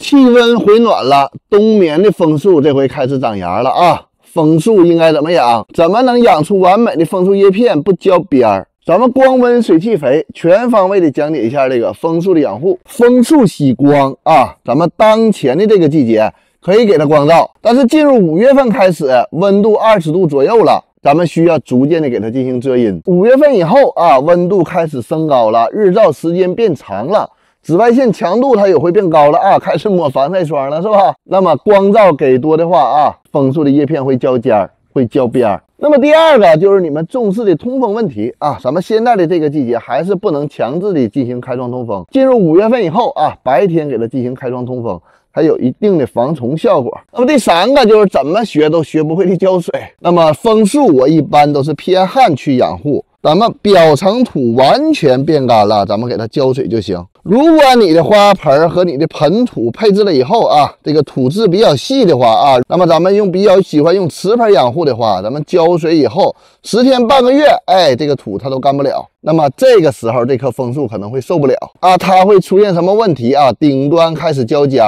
气温回暖了，冬眠的枫树这回开始长芽了啊！枫树应该怎么养？怎么能养出完美的枫树叶片不焦边儿？咱们光温水气肥全方位的讲解一下这个枫树的养护。枫树喜光啊，咱们当前的这个季节可以给它光照，但是进入5月份开始，温度20度左右了。咱们需要逐渐的给它进行遮阴。5月份以后啊，温度开始升高了，日照时间变长了，紫外线强度它也会变高了啊，开始抹防晒霜了，是吧？那么光照给多的话啊，枫树的叶片会焦尖儿，会焦边儿。那么第二个就是你们重视的通风问题啊，咱们现在的这个季节还是不能强制的进行开窗通风。进入5月份以后啊，白天给它进行开窗通风，还有一定的防虫效果。那么第三个就是怎么学都学不会的浇水。那么枫树我一般都是偏旱去养护，咱们表层土完全变干了，咱们给它浇水就行。如果你的花盆和你的盆土配置了以后啊，这个土质比较细的话啊，那么咱们比较喜欢用瓷盆养护的话，咱们浇水以后10天半个月，哎，这个土它都干不了。那么这个时候这棵枫树可能会受不了啊，它会出现什么问题啊？顶端开始焦尖，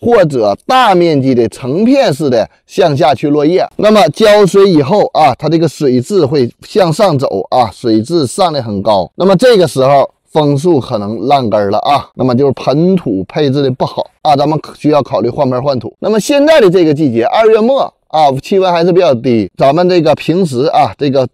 或者大面积的成片式的向下去落叶。那么浇水以后啊，它这个水质会向上走啊，水质上得很高。那么这个时候枫树可能烂根了啊，那么就是盆土配置的不好啊，咱们需要考虑换盆换土。那么现在的这个季节2月末啊，气温还是比较低，咱们这个平时啊，这个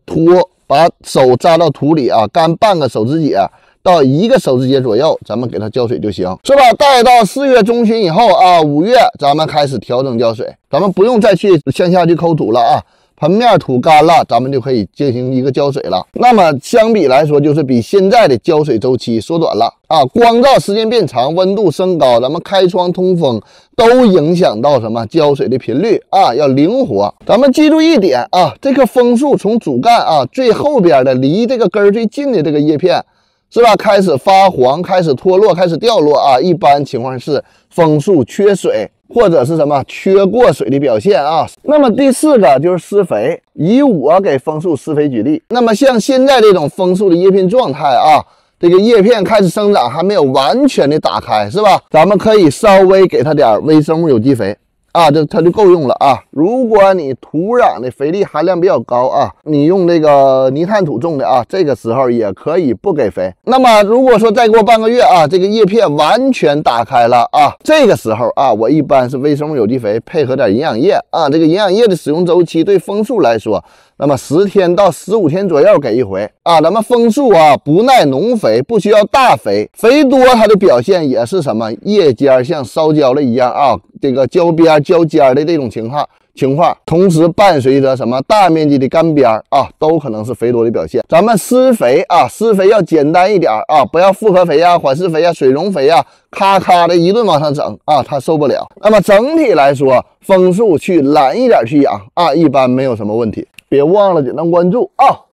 把手扎到土里啊，干半个手指节到1个手指节左右，咱们给它浇水就行，是吧？待到4月中旬以后啊，5月咱们开始调整浇水，咱们不用再去向下去抠土了啊。盆面土干了，咱们就可以进行一个浇水了。那么相比来说，就是比现在的浇水周期缩短了啊，光照时间变长，温度升高，咱们开窗通风都影响到什么浇水的频率啊，要灵活。咱们记住一点啊，这棵枫树从主干啊最后边的离这个根儿最近的这个叶片，是吧？开始发黄，开始脱落，开始掉落啊，一般情况是枫树缺水。或者是什么缺过水的表现啊。那么第4个就是施肥，以我给枫树施肥举例。那么像现在这种枫树的叶片状态啊，这个叶片开始生长还没有完全的打开，是吧？咱们可以稍微给它点微生物有机肥啊，它就够用了啊。如果你土壤的肥力含量比较高啊，你用这个泥炭土种的啊，这个时候也可以不给肥。那么如果说再过半个月啊，这个叶片完全打开了啊，这个时候啊，我一般是微生物有机肥配合点营养液啊。这个营养液的使用周期对枫树来说，那么10天到15天左右给一回啊。咱们枫树啊不耐浓肥，不需要大肥，肥多它的表现也是什么叶尖像烧焦了一样啊，这个焦边焦尖的这种情况，同时伴随着什么大面积的干边啊，都可能是肥多的表现。咱们施肥啊，施肥要简单一点啊，不要复合肥啊、缓释肥啊、水溶肥啊，咔咔的一顿往上整啊，它受不了。那么整体来说，枫树去懒一点去养啊，一般没有什么问题。别忘了点赞关注啊。